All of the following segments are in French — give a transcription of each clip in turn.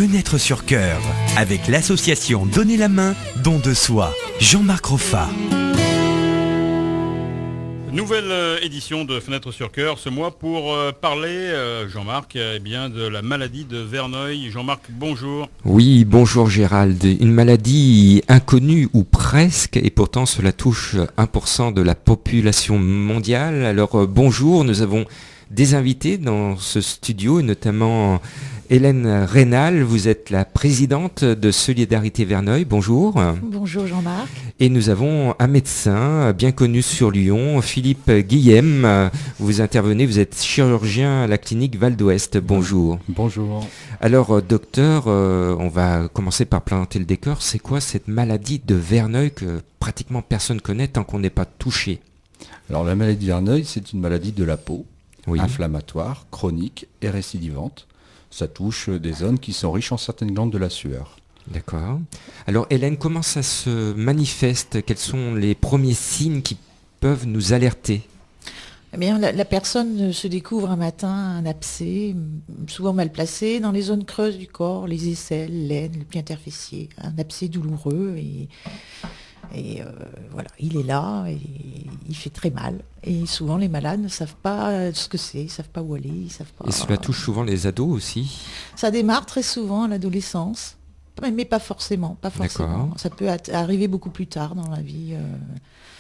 Fenêtre sur cœur, avec l'association Donner la main, don de soi. Jean-Marc Roffa. Nouvelle édition de Fenêtre sur cœur ce mois pour parler, Jean-Marc, de la maladie de Verneuil. Jean-Marc, bonjour. Oui, bonjour Gérald. Une maladie inconnue ou presque, et pourtant cela touche 1% de la population mondiale. Alors bonjour, nous avons des invités dans ce studio, et notamment Hélène Rénal. Vous êtes la présidente de Solidarité Verneuil. Bonjour. Bonjour Jean-Marc. Et nous avons un médecin bien connu sur Lyon, Philippe Guillem. Vous intervenez, vous êtes chirurgien à la clinique Val d'Ouest. Bonjour. Bonjour. Alors docteur, on va commencer par planter le décor. C'est quoi cette maladie de Verneuil que pratiquement personne connaît tant qu'on n'est pas touché? Alors la maladie de Verneuil, c'est une maladie de la peau, Oui. inflammatoire, chronique et récidivante. Ça touche des zones qui sont riches en certaines glandes de la sueur. D'accord. Alors Hélène, comment ça se manifeste? Quels sont les premiers signes qui peuvent nous alerter? Eh bien, la personne se découvre un matin un abcès, souvent mal placé, dans les zones creuses du corps, les aisselles, l'aine, le pli interfessier. Un abcès douloureux et voilà, il est là et il fait très mal. Et souvent les malades ne savent pas ce que c'est, ils ne savent pas où aller, ils savent pas. Et cela touche souvent les ados aussi? Ça démarre très souvent à l'adolescence, mais pas forcément. D'accord. Ça peut arriver beaucoup plus tard dans la vie.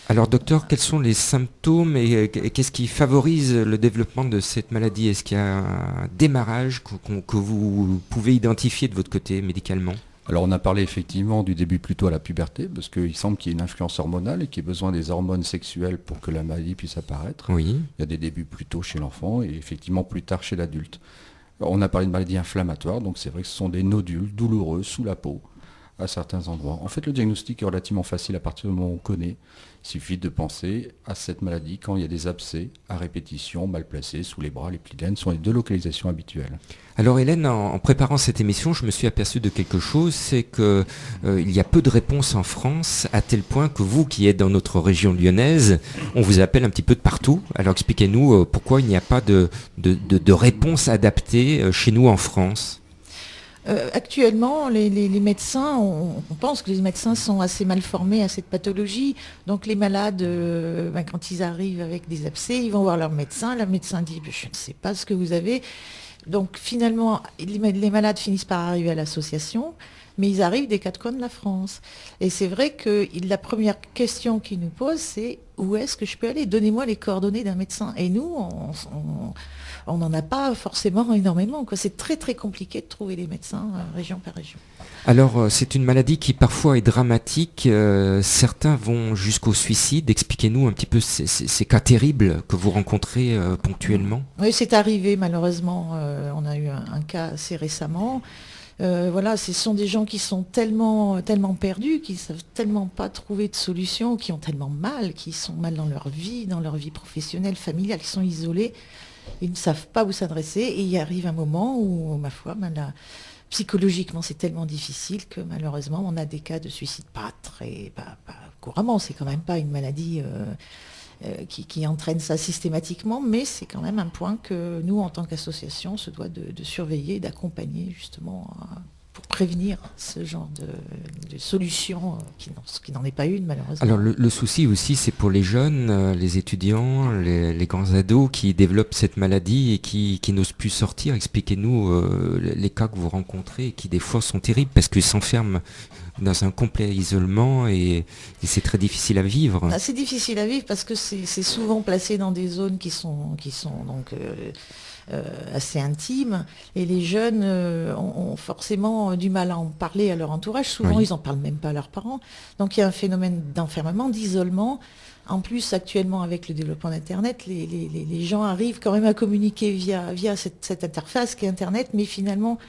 Alors docteur, quels sont les symptômes et qu'est-ce qui favorise le développement de cette maladie? Est-ce qu'il y a un démarrage que vous pouvez identifier de votre côté médicalement? Alors on a parlé effectivement du début plutôt à la puberté, parce qu'il semble qu'il y ait une influence hormonale et qu'il y ait besoin des hormones sexuelles pour que la maladie puisse apparaître. Oui. Il y a des débuts plus tôt chez l'enfant et effectivement plus tard chez l'adulte. Alors, on a parlé de maladie inflammatoire, donc c'est vrai que ce sont des nodules douloureux sous la peau à certains endroits. En fait, le diagnostic est relativement facile à partir du moment où on connaît. Il suffit de penser à cette maladie quand il y a des abcès à répétition, mal placés, sous les bras, les plis de laine, sont les deux localisations habituelles. Alors Hélène, en préparant cette émission, je me suis aperçu de quelque chose, c'est que il y a peu de réponses en France, à tel point que vous qui êtes dans notre région lyonnaise, on vous appelle un petit peu de partout. Alors expliquez-nous pourquoi il n'y a pas de réponse adaptée chez nous en France. Actuellement, les médecins, on pense que les médecins sont assez mal formés à cette pathologie. Donc les malades, quand ils arrivent avec des abcès, ils vont voir leur médecin. Le médecin dit « je ne sais pas ce que vous avez ». Donc finalement, les malades finissent par arriver à l'association, mais ils arrivent des quatre coins de la France. Et c'est vrai que la première question qu'ils nous posent, c'est « où est-ce que je peux aller? Donnez-moi les coordonnées d'un médecin ». Et nous, on n'en a pas forcément énormément, quoi. C'est très très compliqué de trouver les médecins région par région. Alors c'est une maladie qui parfois est dramatique, certains vont jusqu'au suicide. Expliquez-nous un petit peu ces cas terribles que vous rencontrez ponctuellement. Oui, c'est arrivé malheureusement, on a eu un cas assez récemment. Voilà, ce sont des gens qui sont tellement perdus, qui ne savent tellement pas trouver de solution, qui ont tellement mal, qui sont mal dans leur vie professionnelle, familiale, qui sont isolés. Ils ne savent pas où s'adresser et il arrive un moment où, ma foi, psychologiquement, c'est tellement difficile que malheureusement, on a des cas de suicide pas couramment. C'est quand même pas une maladie qui entraîne ça systématiquement, mais c'est quand même un point que nous, en tant qu'association, se doit de surveiller, d'accompagner justement pour prévenir ce genre de solution qui n'en est pas une malheureusement. Alors le souci aussi, c'est pour les jeunes, les étudiants, les grands ados qui développent cette maladie et qui n'osent plus sortir. Expliquez-nous les cas que vous rencontrez et qui des fois sont terribles parce qu'ils s'enferment dans un complet isolement et c'est très difficile à vivre. C'est difficile à vivre parce que c'est souvent placé dans des zones qui sont donc assez intimes et les jeunes ont forcément du mal à en parler à leur entourage. Souvent, Oui. ils n'en parlent même pas à leurs parents. Donc, il y a un phénomène d'enfermement, d'isolement. En plus, actuellement, avec le développement d'Internet, les gens arrivent quand même à communiquer via cette interface qui est Internet, mais finalement,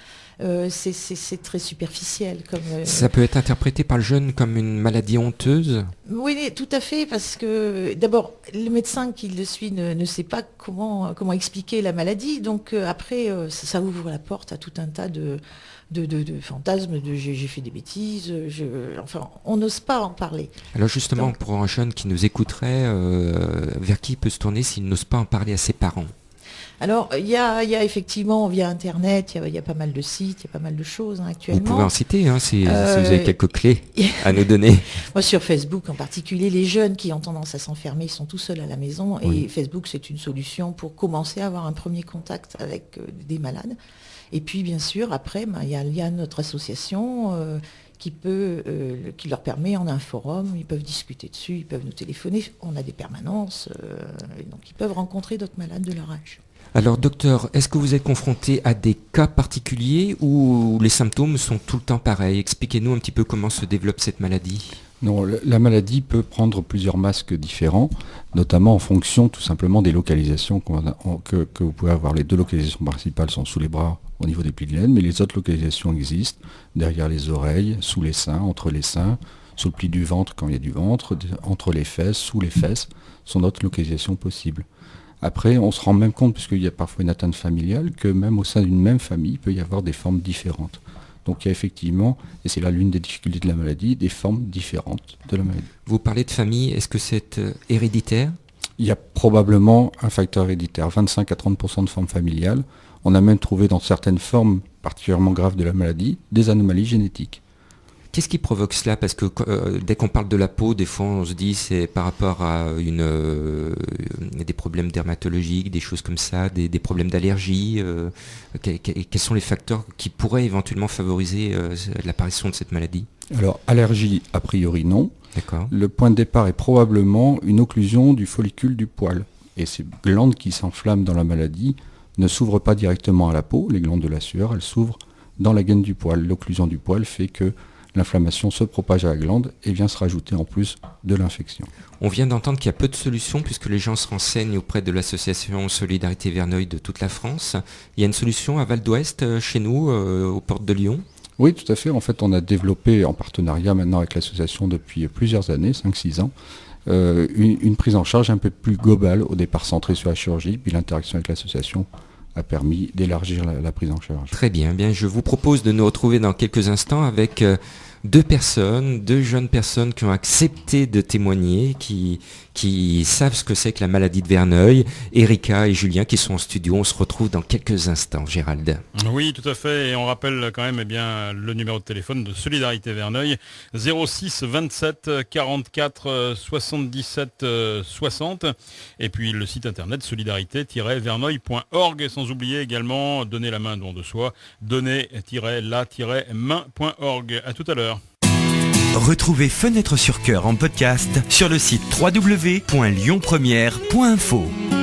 c'est très superficiel. Ça peut être interprété par le jeune comme une maladie honteuse? Oui, tout à fait, parce que d'abord, le médecin qui le suit ne sait pas comment expliquer la maladie, donc après, ça ouvre la porte à tout un tas de fantasmes, j'ai fait des bêtises, enfin, on n'ose pas en parler. Alors justement, Donc, pour un jeune qui nous écouterait, vers qui il peut se tourner s'il n'ose pas en parler à ses parents? Alors, il y a effectivement, via Internet, il y a pas mal de sites, il y a pas mal de choses hein, Vous actuellement. pouvez en citer si vous avez quelques clés à nous donner. Moi, sur Facebook en particulier, les jeunes qui ont tendance à s'enfermer, ils sont tout seuls à la maison. Oui. Et Facebook, c'est une solution pour commencer à avoir un premier contact avec des malades. Et puis, bien sûr, après, il y a notre association qui leur permet, on a un forum, ils peuvent discuter dessus, ils peuvent nous téléphoner, on a des permanences, et donc ils peuvent rencontrer d'autres malades de leur âge. Alors docteur, est-ce que vous êtes confronté à des cas particuliers où les symptômes sont tout le temps pareils? Expliquez-nous un petit peu comment se développe cette maladie. Non, la maladie peut prendre plusieurs masques différents, notamment en fonction tout simplement des localisations que vous pouvez avoir. Les 2 localisations principales sont sous les bras au niveau des plis de laine, mais les autres localisations existent, derrière les oreilles, sous les seins, entre les seins, sous le pli du ventre quand il y a du ventre, entre les fesses, sous les fesses, sont d'autres localisations possibles. Après, on se rend même compte, puisqu'il y a parfois une atteinte familiale, que même au sein d'une même famille, il peut y avoir des formes différentes. Donc il y a effectivement, et c'est là l'une des difficultés de la maladie, des formes différentes de la maladie. Vous parlez de famille, est-ce que c'est héréditaire? Il y a probablement un facteur héréditaire, 25 à 30% de formes familiales. On a même trouvé dans certaines formes particulièrement graves de la maladie des anomalies génétiques. Qu'est-ce qui provoque cela? Parce que dès qu'on parle de la peau, des fois on se dit c'est par rapport à des problèmes dermatologiques, des choses comme ça, des problèmes d'allergie. Quels sont les facteurs qui pourraient éventuellement favoriser l'apparition de cette maladie? Alors, allergie, a priori non. D'accord. Le point de départ est probablement une occlusion du follicule du poil. Et ces glandes qui s'enflamment dans la maladie ne s'ouvrent pas directement à la peau, les glandes de la sueur, elles s'ouvrent dans la gaine du poil. L'occlusion du poil fait que l'inflammation se propage à la glande et vient se rajouter en plus de l'infection. On vient d'entendre qu'il y a peu de solutions puisque les gens se renseignent auprès de l'association Solidarité Verneuil de toute la France. Il y a une solution à Val d'Ouest, chez nous, aux portes de Lyon? Oui, tout à fait. En fait, on a développé en partenariat maintenant avec l'association depuis plusieurs années, 5-6 ans, une prise en charge un peu plus globale, au départ centrée sur la chirurgie, puis l'interaction avec l'association a permis d'élargir la prise en charge. Très bien, je vous propose de nous retrouver dans quelques instants avec deux jeunes personnes qui ont accepté de témoigner, qui savent ce que c'est que la maladie de Verneuil. Erika et Julien qui sont en studio, on se retrouve dans quelques instants, Gérald. Oui, tout à fait, et on rappelle quand même le numéro de téléphone de Solidarité Verneuil, 06 27 44 77 60, et puis le site internet solidarité-verneuil.org, sans oublier également donner la main don de soi, donner-la-main.org. À tout à l'heure. Retrouvez Fenêtre sur Cœur en podcast sur le site www.lyonpremière.info.